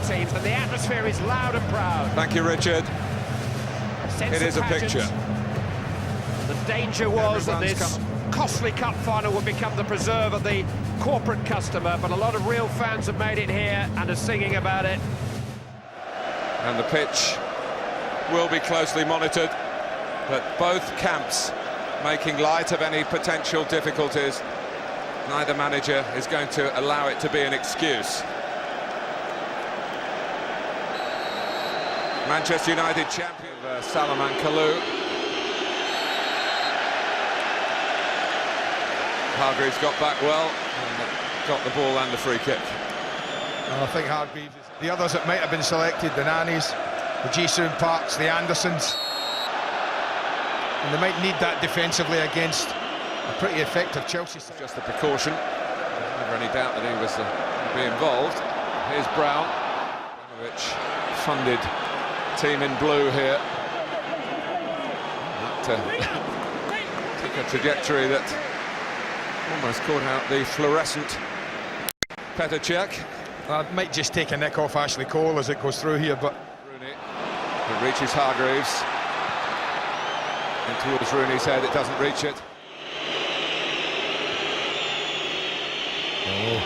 teams, and the atmosphere is loud and proud. Thank you, Richard. Sense It is a of pageant. picture. The danger was that Everyone's this costly cup final would become the preserve of the corporate customer, but a lot of real fans have made it here and are singing about it. And the pitch will be closely monitored, but both camps making light of any potential difficulties. Neither manager is going to allow it to be an excuse. Manchester United champion Salomon Kalou. Hargreaves got back well and got the ball and the free kick. Well, I think Hargreaves, the others that might have been selected, the Nannies, the Ji-Sung Parks, the Andersons, and they might need that defensively against a pretty effective Chelsea side. Just a precaution. There's never any doubt that he was going to be involved. Here's Brown, which funded team in blue here. That took a trajectory that almost caught out the fluorescent Petr Cech. I might just take a nick off Ashley Cole as it goes through here, but Rooney, it reaches Hargreaves. And towards Rooney's head, it doesn't reach it. Oh,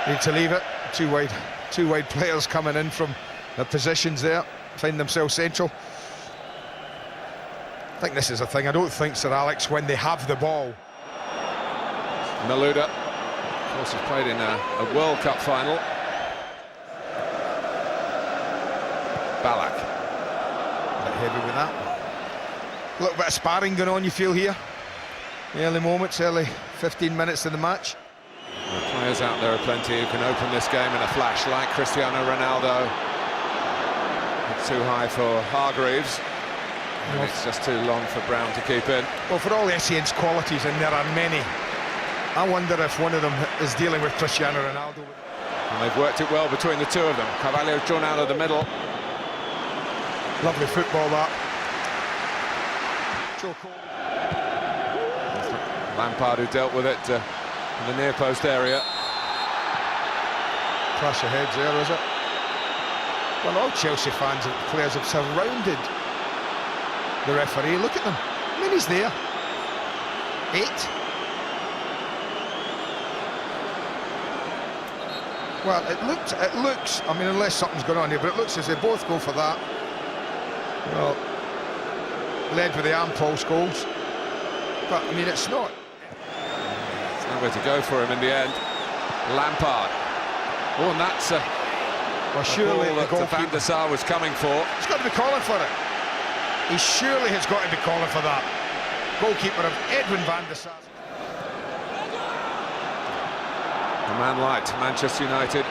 need to leave it. Two wide players coming in from their positions there, find themselves central. I think this is a thing. I don't think Sir Alex, when they have the ball. Malouda, of course, has played in a World Cup final. Ballack. A bit heavy with that. A little bit of sparring going on, you feel here. Early moments, early 15 minutes of the match. The players out there are plenty who can open this game in a flash, like Cristiano Ronaldo. It's too high for Hargreaves. And it's just too long for Brown to keep in. Well, for all Essien's qualities, and there are many, I wonder if one of them is dealing with Cristiano Ronaldo. And they've worked it well between the two of them. Carvalho's drawn out of the middle. Lovely football, that. Lampard, who dealt with it in the near post area. Clash of heads there, is it? Well, all Chelsea fans and players have surrounded the referee. Look at them. I mean, he's there. 8. Well, it looks, I mean, unless something's going on here, but it looks as they both go for that. Well, led with the arm Paul Scholes. But, I mean, it's not. There's nowhere to go for him in the end. Lampard. Oh, and that's well, surely the ball that Van der Sar was coming for. He's got to be calling for it. He surely has got to be calling for that. Goalkeeper of Edwin Van der Sar. A man like Manchester United.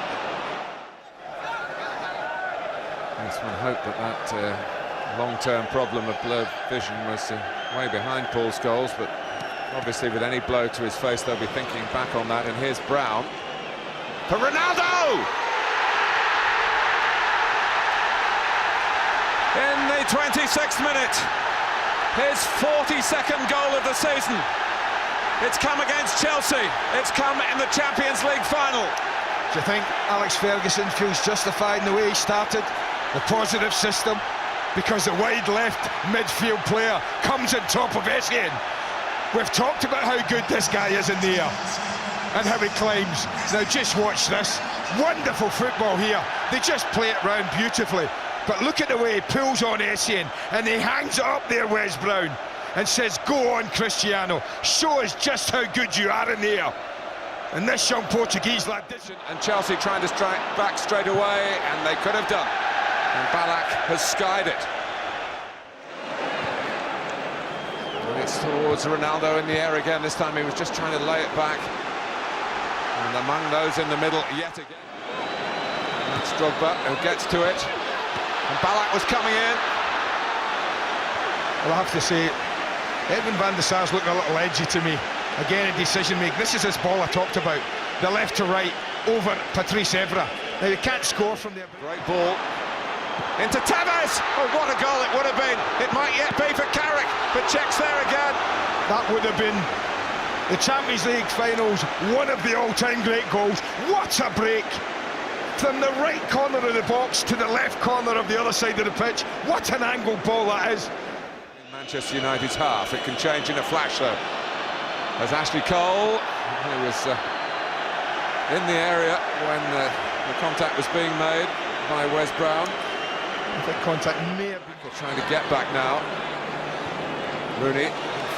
Yes, one hope that long-term problem of blurred vision was way behind Paul Scholes, but obviously with any blow to his face they'll be thinking back on that. And here's Brown for Ronaldo! In the 26th minute, his 42nd goal of the season. It's come against Chelsea. It's come in the Champions League final. Do you think Alex Ferguson feels justified in the way he started? The positive system, because the wide left midfield player comes on top of Essien. We've talked about how good this guy is in the air and how he climbs. Now just watch this. Wonderful football here. They just play it round beautifully. But look at the way he pulls on Essien and he hangs it up there, Wes Brown, and says, go on, Cristiano, show us just how good you are in the air. And this young Portuguese lad did. And Chelsea trying to strike back straight away, and they could have done. And Ballack has skied it. And it's towards Ronaldo in the air again. This time he was just trying to lay it back. And among those in the middle, yet again. And that's Drogba who gets to it. And Ballack was coming in. Well, I have to say, Edwin van der Sar's looking a little edgy to me. Again, in decision making. This is his ball I talked about. The left to right over Patrice Evra. Now, he can't score from there. Great ball. Into Tevez! Oh, what a goal it would have been. It might yet be for Carrick, but Cech's there again. That would have been the Champions League finals, one of the all-time great goals. What a break from the right corner of the box to the left corner of the other side of the pitch. What an angled ball that is. In Manchester United's half, it can change in a flash though. As Ashley Cole, who was in the area when the contact was being made by Wes Brown. I think contact may have been... Trying to get back now. Rooney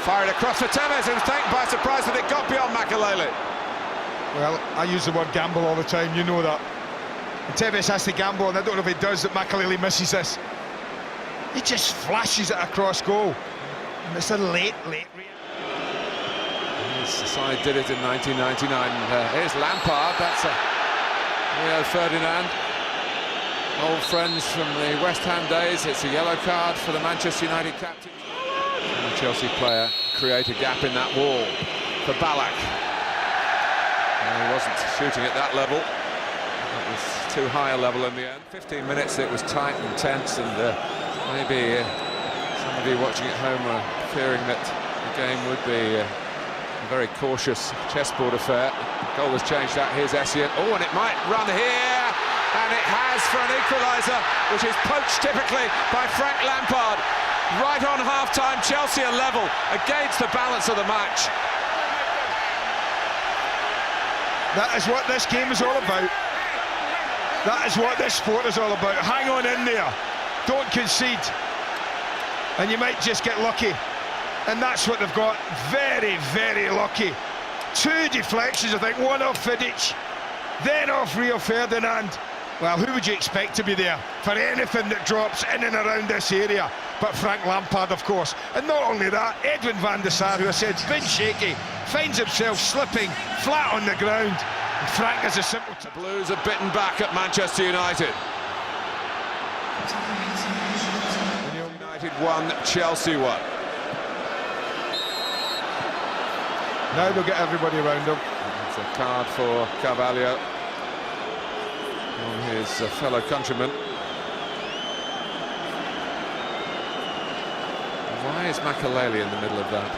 fired across for Tevez, who was taken by surprise, but it got beyond Makelele. Well, I use the word gamble all the time, you know that. And Tevez has to gamble, and I don't know if he does, that Makelele misses this. He just flashes it across goal. And it's a late. The side did it in 1999. Here's Lampard, that's Rio Ferdinand. Old friends from the West Ham days. It's a yellow card for the Manchester United captain. And the Chelsea player create a gap in that wall for Ballack. He wasn't shooting at that level. That was too high a level in the end. 15 minutes, it was tight and tense, and maybe some of you watching at home are fearing that the game would be a very cautious chessboard affair. The goal has changed that. Here's Essien. Oh, and it might run here, and it has for an equaliser, which is poached typically by Frank Lampard. Right on half-time, Chelsea are level against the balance of the match. That is what this game is all about. That is what this sport is all about. Hang on in there. Don't concede. And you might just get lucky. And that's what they've got. Very, very lucky. Two deflections, I think. One off Vidic, then off Rio Ferdinand. Well, who would you expect to be there for anything that drops in and around this area? But Frank Lampard, of course. And not only that, Edwin van der Sar, who I said has been shaky, finds himself slipping flat on the ground. And Frank is a simple... The Blues are bitten back at Manchester United. United won, Chelsea won. Now they'll get everybody around him. It's a card for Carvalho on his fellow countryman. Why is Makelele in the middle of that?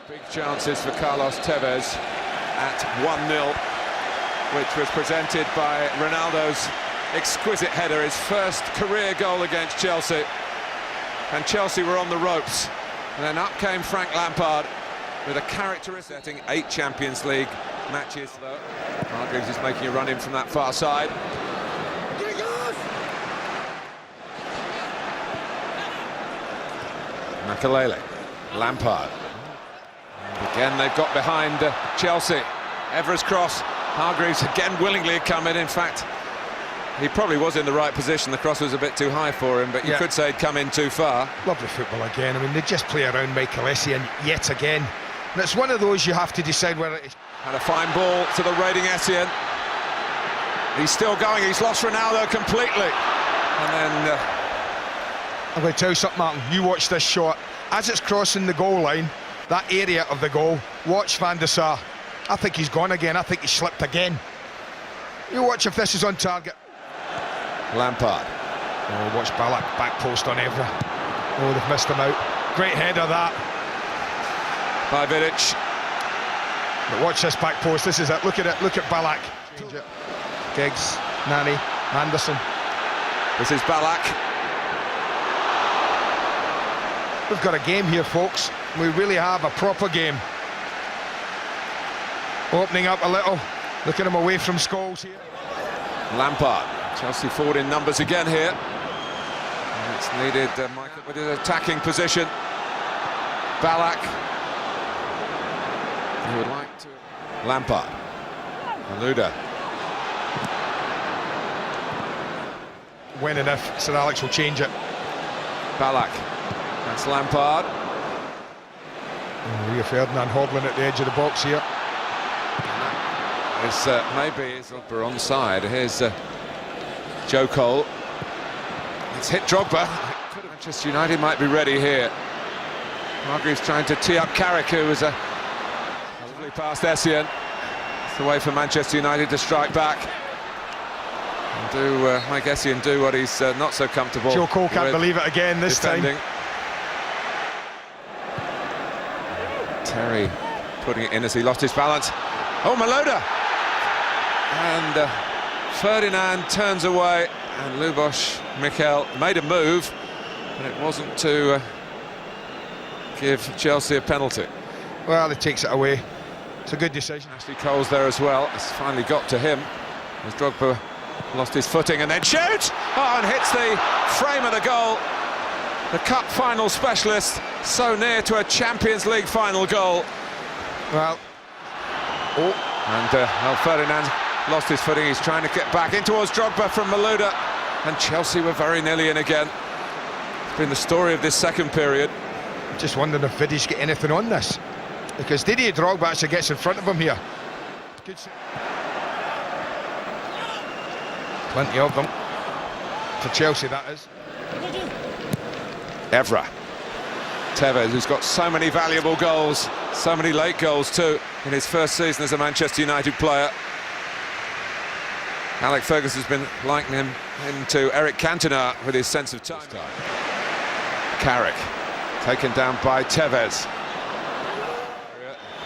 Big chances for Carlos Tevez at 1-0, which was presented by Ronaldo's exquisite header, his first career goal against Chelsea. And Chelsea were on the ropes. And then up came Frank Lampard with a characteristic setting. 8 Champions League matches, though. Hargreaves is making a run in from that far side. Makelele, Lampard. And again, they've got behind Chelsea. Evra's cross. Hargreaves again willingly come in. In fact, he probably was in the right position. The cross was a bit too high for him, but you could say he'd come in too far. Lovely football again. I mean, they just play around Michael Essien yet again. And it's one of those you have to decide whether it is. And a fine ball to the raiding Essien. He's still going. He's lost Ronaldo completely. And then... I'm going to tell you something, Martin. You watch this shot. As it's crossing the goal line, that area of the goal, watch Van der Sar. I think he's gone again. I think he slipped again. You watch if this is on target. Lampard. Oh, watch Ballack, back post on Evra. Oh, they've missed him out. Great header that. By Vidic. But watch this back post. This is it. Look at it. Look at Ballack. Giggs, Nani, Anderson. This is Ballack. We've got a game here, folks. We really have a proper game. Opening up a little. Look at him away from Scholes here. Lampard. Chelsea forward in numbers again here. And it's needed Michael with his attacking position. Ballack. He would like to... Lampard. Malouda. When and if Sir Alex will change it. Ballack. That's Lampard. Rio Ferdinand hobbling at the edge of the box here. It's maybe it's Drogba onside. Here's Joe Cole. It's hit Drogba. Manchester United might be ready here. Hargreaves trying to tee up Carrick, who was a lovely past Essien. It's the way for Manchester United to strike back and do make Essien do what he's not so comfortable. Joe Cole can't believe it again this defending. time. Terry putting it in as he lost his balance. Oh, Malouda! and Ferdinand turns away, and Lubos Mikel made a move, but it wasn't to give Chelsea a penalty. Well, he takes it away. It's a good decision. Ashley Cole's there as well. It's finally got to him as Drogba lost his footing and then shoots! Oh, and hits the frame of the goal. The cup final specialist, so near to a Champions League final goal. Well, And Ferdinand lost his footing. He's trying to get back in towards Drogba from Malouda, and Chelsea were very nearly in again. It's been the story of this second period. just wondering if Vidi's got anything on this, because Didier Drogba actually gets in front of him here. Good. Plenty of them for Chelsea, that is. Evra. Tevez, who's got so many valuable goals, so many late goals too, in his first season as a Manchester United player. Alex Ferguson's been likening him to Eric Cantona with his sense of time. Carrick, taken down by Tevez.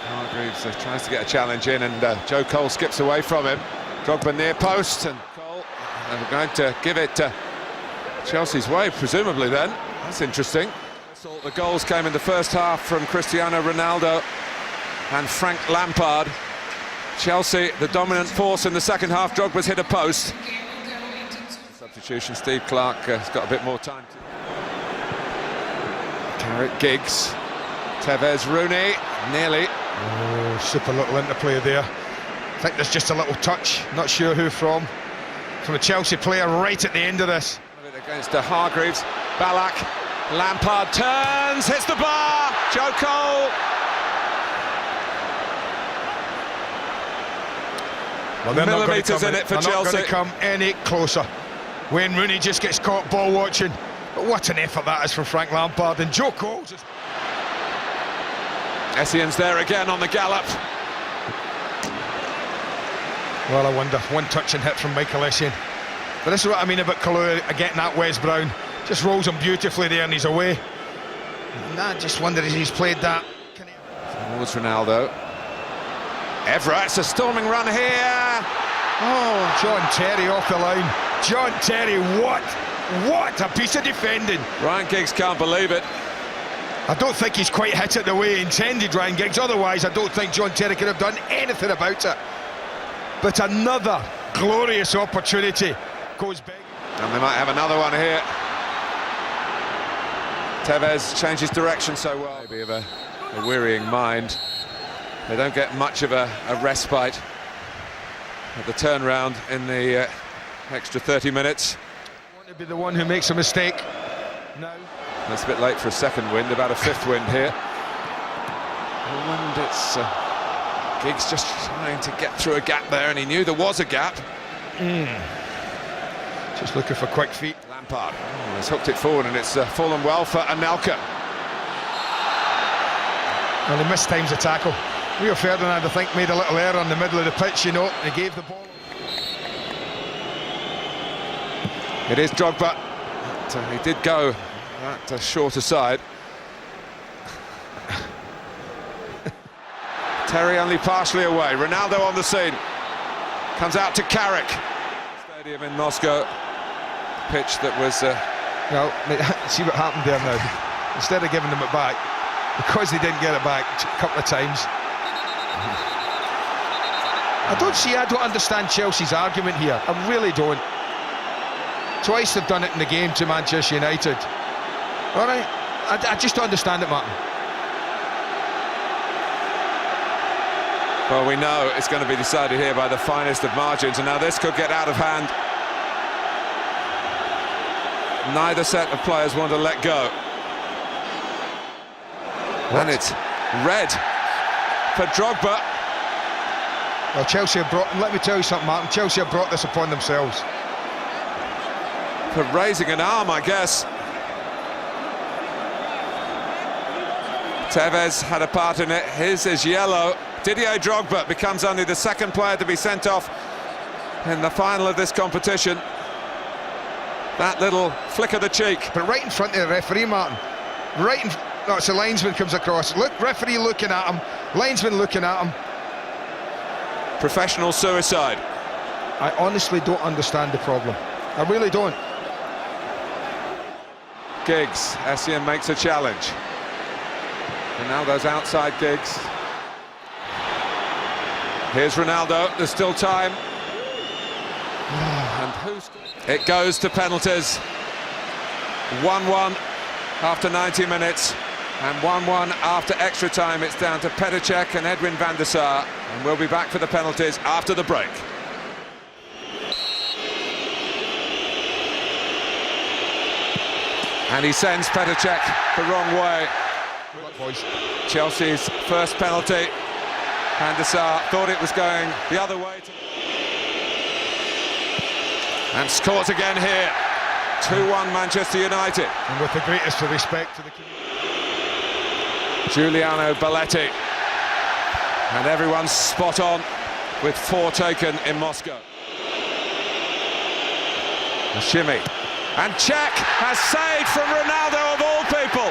Hargreaves tries to get a challenge in, and Joe Cole skips away from him. Drogba near post, and Cole going to give it Chelsea's way, presumably then. That's interesting. The goals came in the first half from Cristiano Ronaldo and Frank Lampard. Chelsea, the dominant force in the second half. Drogba's hit a post. Substitution, Steve Clarke has got a bit more time. Carrick, Giggs, Tevez, Rooney, nearly. Oh, super little interplay there. I think there's just a little touch, not sure who from a Chelsea player right at the end of this. Against Hargreaves, Ballack, Lampard turns, hits the bar, Joe Cole. Well, they're millimetres in it for Chelsea. Not going to come any closer. Wayne Rooney just gets caught ball watching. But what an effort that is from Frank Lampard, and Joe Cole just... Essien's there again on the gallop. Well, I wonder, one touch and hit from Michael Essien. But this is what I mean about Kalu getting that Wes Brown. Just rolls him beautifully there and he's away. And I just wonder if he's played that. Towards Ronaldo. Evra, it's a storming run here. Oh, John Terry off the line. John Terry, what a piece of defending. Ryan Giggs can't believe it. I don't think he's quite hit it the way he intended, Ryan Giggs. Otherwise, I don't think John Terry could have done anything about it. But another glorious opportunity goes big. And they might have another one here. Tevez changes direction so well. Maybe of a wearying mind. They don't get much of a respite at the turnaround in the extra 30 minutes. Want to be the one who makes a mistake? No. That's a bit late for a second wind, about a fifth wind here. And it's Giggs just trying to get through a gap there, and he knew there was a gap. Just looking for quick feet. Lampard has hooked it forward, and it's fallen well for Anelka. Well, he mistimes the tackle. Rio Ferdinand, I think, made a little error in the middle of the pitch, you know, and he gave the ball. It is Drogba. But, he did go that shorter side. Terry only partially away. Ronaldo on the scene. Comes out to Carrick. Stadium in Moscow. Pitch that was... Well, see what happened there now. Instead of giving them it back, because they didn't get it back a couple of times. I don't understand Chelsea's argument here. I really don't. Twice they've done it in the game to Manchester United. All right, I just don't understand it, Martin. Well, we know it's going to be decided here by the finest of margins, and now this could get out of hand. Neither set of players want to let go. What? And it's red for Drogba. Well, Chelsea have brought... Let me tell you something, Martin. Chelsea have brought this upon themselves. For raising an arm, I guess. Tevez had a part in it. His is yellow. Didier Drogba becomes only the second player to be sent off in the final of this competition. That little flick of the cheek. But right in front of the referee, Martin. Right in... No, it's the linesman comes across. Look, referee looking at him. Linesman looking at him. Professional suicide. I honestly don't understand the problem. I really don't. Giggs, Essien makes a challenge. Ronaldo's outside Giggs. Here's Ronaldo, there's still time. And it goes to penalties. 1-1 after 90 minutes and 1-1 after extra time. It's down to Petr Cech and Edwin van der Sar, and we'll be back for the penalties after the break. And he sends Petr Cech the wrong way. Chelsea's first penalty. Van der Sar thought it was going the other way. And scores again here. 2-1 Manchester United. And with the greatest of respect to the community. Giuliano Belletti. And everyone's spot on with 4 taken in Moscow. A shimmy. And Cech has saved from Ronaldo of all people.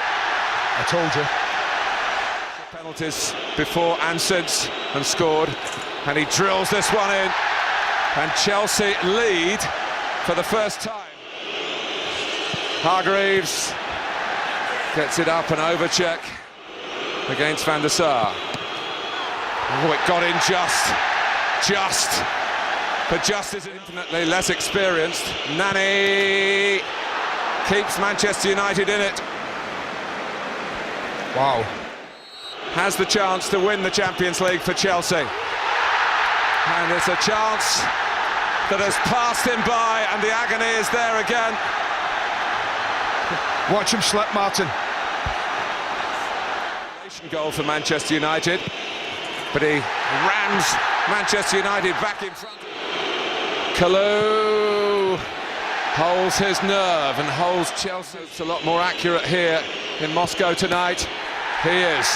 I told you. Penalties before and since, and scored. And he drills this one in. And Chelsea lead for the first time. Hargreaves gets it up and over Cech against Van der Sar. Oh, it got in just. But just is infinitely less experienced. Nani keeps Manchester United in it. Wow. Has the chance to win the Champions League for Chelsea. And it's a chance that has passed him by, and the agony is there again. Watch him slip, Martin. Goal for Manchester United, but he rams Manchester United back in front. Kalou holds his nerve and holds Chelsea. It's a lot more accurate here in Moscow tonight. He is.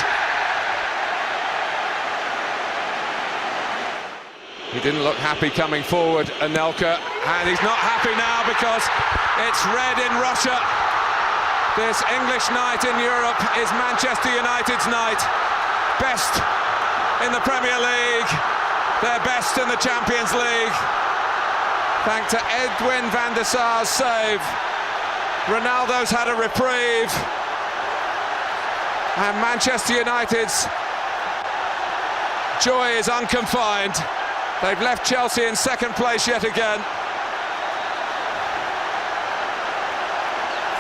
He didn't look happy coming forward, Anelka, and he's not happy now because it's red in Russia. This English night in Europe is Manchester United's night. Best in the Premier League, their best in the Champions League. Thanks to Edwin van der Sar's save. Ronaldo's had a reprieve. And Manchester United's joy is unconfined. They've left Chelsea in second place yet again.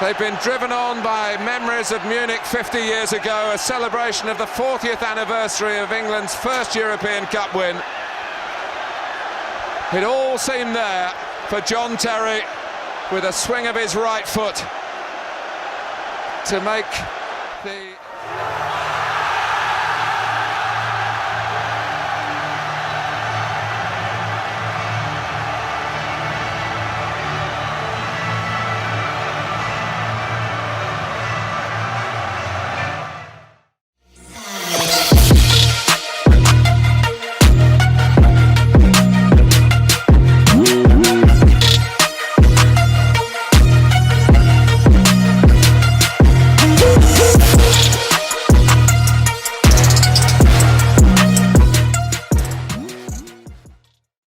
They've been driven on by memories of Munich 50 years ago, a celebration of the 40th anniversary of England's first European Cup win. It all seemed there for John Terry with a swing of his right foot to make